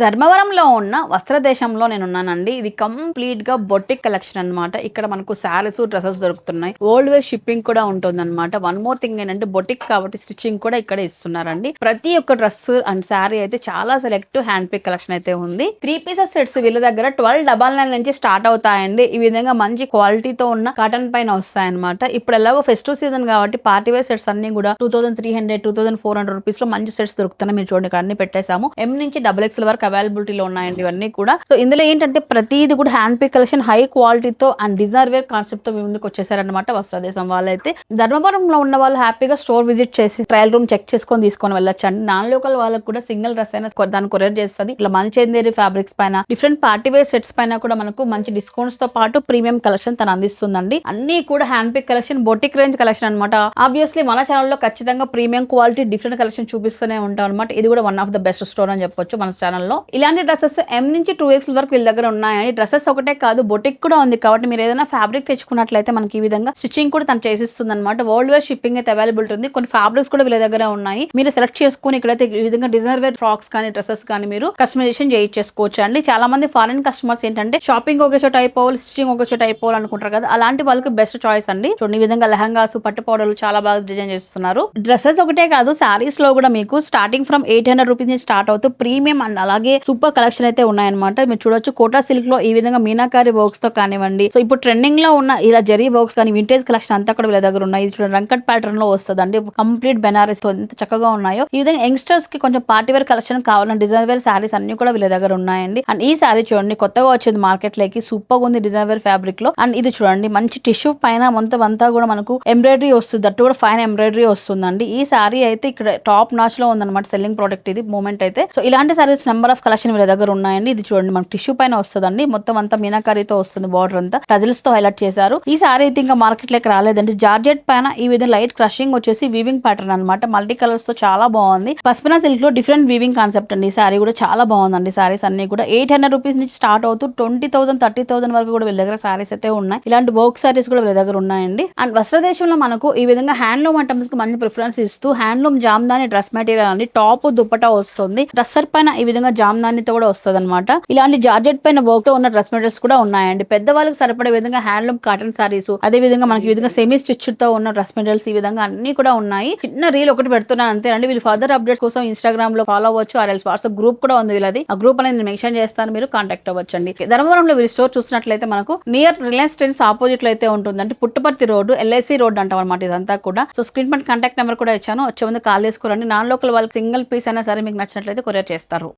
ధర్మవరంలో ఉన్న వస్త్రదేశంలో నేను ఉన్నానండి. ఇది కంప్లీట్ గా బొటిక్ కలెక్షన్ అన్నమాట. ఇక్కడ మనకు శారీస్ డ్రెస్సెస్ దొరుకుతున్నాయి. ఓల్డ్ వే షిప్పింగ్ కూడా ఉంటుంది అనమాట. వన్ మోర్ థింగ్ ఏంటంటే బొటిక్ కాబట్టి స్టిచ్చింగ్ కూడా ఇక్కడ ఇస్తున్నారండి. ప్రతి ఒక్క డ్రెస్ అండ్ శారీ అయితే చాలా సెలెక్ట్ హ్యాండ్ పిక్ కలెక్షన్ అయితే ఉంది. 3 పీసెస్ సెట్స్ వీళ్ళ దగ్గర 1299 నుంచి స్టార్ట్ అవుతాయండి. ఈ విధంగా మంచి క్వాలిటీతో ఉన్న కాటన్ పైన వస్తాయన్నమాట. ఇప్పుడు ఎలాగో ఫెస్టివ్ సీజన్ కాబట్టి పార్టీ వేర్ సెట్స్ అన్ని కూడా 2300 2400 రూపీస్ లో మంచి సెట్స్ దొరుకుతున్నాయి. మీరు చూడండి ఇక్కడ అన్ని పెట్టేసాము. M నుంచి XXL వరకు అవైలబిలిటీలో ఉన్నాయండి ఇవన్నీ కూడా. సో ఇందులో ఏంటంటే ప్రతిది కూడా హ్యాండ్ పిక్ కలెక్షన్ హై క్వాలిటీతో అండ్ డిజైనర్ వేర్ కాన్సెప్ట్ తో ముందుకు వచ్చేసారనమాట వస్త్రదేశం వాళ్ళైతే. ధర్మవరంలో ఉన్న వాళ్ళు హ్యాపీగా స్టోర్ విజిట్ చేసి ట్రయల్ రూమ్ చెక్ చేసుకొని తీసుకొని వెళ్ళొచ్చు అండి. నాన్ లోకల్ వాళ్ళకి కూడా సింగిల్ డ్రెస్ అయినా దాన్ని కొరియర్ చేస్తుంది. ఇట్లా మంచి ఫ్యాబ్రిక్స్ పైన డిఫరెంట్ పార్టీ వేర్ సెట్స్ పైన కూడా మనకు మంచి డిస్కౌంట్స్ తో పాటు ప్రీమియం కలెక్షన్ తను అందిస్తుందండి. అన్ని కూడా hand pick collection boutique range collection అనమాట. ఆబ్వియస్లీ మన ఛానల్లో ఖచ్చితంగా ప్రీమియం క్వాలిటీ డిఫరెంట్ కలెక్షన్ చూపిస్తూనే ఉంటాం అనమాట. ఇది కూడా one of the best store అని చెప్పొచ్చు మన ఛానల్లో. ఇలాంటి డ్రెస్సెస్ M నుంచి 2XL వరకు వీళ్ళ దగ్గర ఉన్నాయండి. డ్రెస్సెస్ ఒకటే కాదు బొటిక్ కూడా ఉంది కాబట్టి మీరు ఏదైనా ఫ్యాబ్రిక్ తెచ్చుకున్నట్లయితే మనకి ఈ విధంగా స్టిచ్చింగ్ కూడా తను చేసిస్తుంది అనమాట. వరల్డ్ వేర్ షిప్పింగ్ అయితే అవైలబిలిటీ ఉంది. కొన్ని ఫ్యాబ్రిక్స్ కూడా వీళ్ళ దగ్గర ఉన్నాయి. మీరు సెలెక్ట్ చేసుకుని ఇక్కడైతే ఈ విధంగా డిజైనర్ వేర్ ఫ్రాక్స్ కానీ డ్రెస్సెస్ కానీ మీరు కస్టమైజేషన్ చేయించేసుకోవచ్చు అండి. చాలా మంది ఫారెన్ కస్టమర్స్ ఏంటంటే షాపింగ్ ఒక చోట అయిపోవాలి, స్టిచ్చింగ్ ఒక చోట అయిపోవాలి అనుకుంటారు కదా, అలాంటి వాళ్ళకి బెస్ట్ చాయిస్ అండి. చూడండి ఈ విధంగా లెహంగాస్ పట్టు పౌడర్లు చాలా బాగా డిజైన్ చేస్తున్నారు. డ్రెస్సెస్ ఒకటే కాదు సారీస్ లో కూడా మీకు స్టార్టింగ్ ఫ్రమ్ 800 రూపీస్ నుంచి స్టార్ట్ అవుతూ ప్రీమియం అండ్ అలాగే సూపర్ కలెక్షన్ అయితే ఉన్నాయన్నమాట. మీరు చూడొచ్చు కోటా సిల్క్ లో ఈ విధంగా మీనాకారి వర్క్స్ తో కానివ్వండి. సో ఇప్పుడు ట్రెండింగ్ లో ఉన్న ఇలా జరీ వర్క్స్ కానీ వింటేజ్ కలెక్షన్ అంతా కూడా వీళ్ళ దగ్గర ఉన్నాయి. చూడండి రంకట్ ప్యాటర్న్ లో వస్తుందండి. కంప్లీట్ బెనారస్ తో ఎంత చక్కగా ఉన్నాయో. ఈ విధంగా యంగ్స్టర్స్ కి కొంచెం పార్టీ వేర్ కలెక్షన్ కావాలని డిజైనర్ వేర్ సారీస్ అన్ని కూడా వీళ్ళ దగ్గర ఉన్నాయండి. అండ్ ఈ సారీ చూడండి కొత్తగా వచ్చింది మార్కెట్ లోకి, సూపర్ ఉంది డిజైనర్ వేర్ ఫ్యాబ్రిక్ లో. అండ్ ఇది చూడండి మంచి టిష్యూ పైన మొత్తం అంతా కూడా మనకు ఎంబ్రాయిడరీ వస్తుంది. దట్టు కూడా ఫైన్ ఎంబ్రాయిడరీ వస్తుందండి. ఈ సారీ అయితే ఇక్కడ టాప్ నాచ్ లో ఉందన్నమాట. సెల్లింగ్ ప్రోడక్ట్ ఇది మూమెంట్ అయితే. సో ఇలాంటి సారీస్ నెంబర్ ఆఫ్ కలెక్షన్ వీళ్ళ దగ్గర ఉన్నాయండి. ఇది చూడండి మనకు టిష్యూ పైన వస్తుందండి. మొత్తం అంతా మీనాకారితో వస్తుంది. బార్డర్ అంతా టజిల్స్ తో హైలైట్ చేశారు. ఈ సారీ అయితే ఇంకా మార్కెట్ లోకి రాలేదండి. జార్జెట్ పైన ఈ విధంగా లైట్ క్రషింగ్ వచ్చేసి వీవింగ్ ప్యాటర్న్ అనమాట. మల్టీ కలర్స్ తో చాలా బాగుంది. పసుపున సిల్క్ లో డిఫరెంట్ వీవింగ్ కాన్సెప్ట్ అండి. ఈ సారీ కూడా చాలా బాగుందండి. సారీస్ అన్ని కూడా 800 రూపీస్ నుంచి స్టార్ట్ అవుతూ 20,000 30,000 వరకు కూడా వీళ్ళ దగ్గర సారీస్ అయితే ఉన్నాయి. ఇలాంటి వర్క్ సారీస్ కూడా వీళ్ళ దగ్గర ఉన్నాయండి. అండ్ వస్త్రదేశంలో మనకు ఈ విధంగా హ్యాండ్లూమ్ ఐటమ్స్ కి మంచి ప్రిఫరెన్స్ ఇస్తూ హ్యాండ్లూమ్ జామ్దాని డ్రెస్ మెటీరియల్ అని టాప్ దుప్పటా వస్తుంది. డ్రెస్సర్ పైన ఈ విధంగా జామ్దానితో కూడా వస్తుంది అనమాట. ఇలాంటి జార్జెట్ పైన వర్క్ తో ఉన్న డ్రెస్ మెటీరియల్స్ కూడా ఉన్నాయండి. పెద్దవాళ్ళకి సరిపడే విధంగా హ్యాండ్లూమ్ కాటన్ సారీస్, అదే విధంగా మనకి ఈ విధంగా సెమీ స్టిచ్ తో ఉన్న డ్రెస్ మెటీరియల్స్ ఈ విధంగా అన్ని కూడా ఉన్నాయి. చిన్న రీల్ ఒకటి పెడుతున్నాను అంతేనండి. వీళ్ళు ఫర్దర్ అప్డేట్స్ కోసం ఇన్స్టాగ్రామ్ లో ఫాలో అవ్వచ్చు. ఆర్ఎల్స్ వాట్సాప్ గ్రూప్ కూడా ఉంది వీళ్ళది. ఆ గ్రూప్ అనేది నేను మెన్షన్ చేస్తాను, మీరు కాంటాక్ట్ అవ్వచ్చు అండి. ధర్మవరంలో వీళ్ళు స్టోర్ చూసినట్లయితే మనకు నియర్ రిలయన్స్ ట్రెండ్స్ ఆపోజిట్ లో అయితే ఉంటుందంటే పుట్టపర్తి రోడ్డు LIC రోడ్ అంటాం అనమాట ఇదంతా కూడా. సో స్క్రీన్ పైన కాంటాక్ట్ నెంబర్ కూడా ఇచ్చాను. వచ్చే ముందు కాల్ చేసుకోరండి. నాన్ లోకల్ వాళ్ళకి సింగిల్ పీస్ అయినా సరే మీకు నచ్చినట్లయితే కొరియర్ చేస్తారు.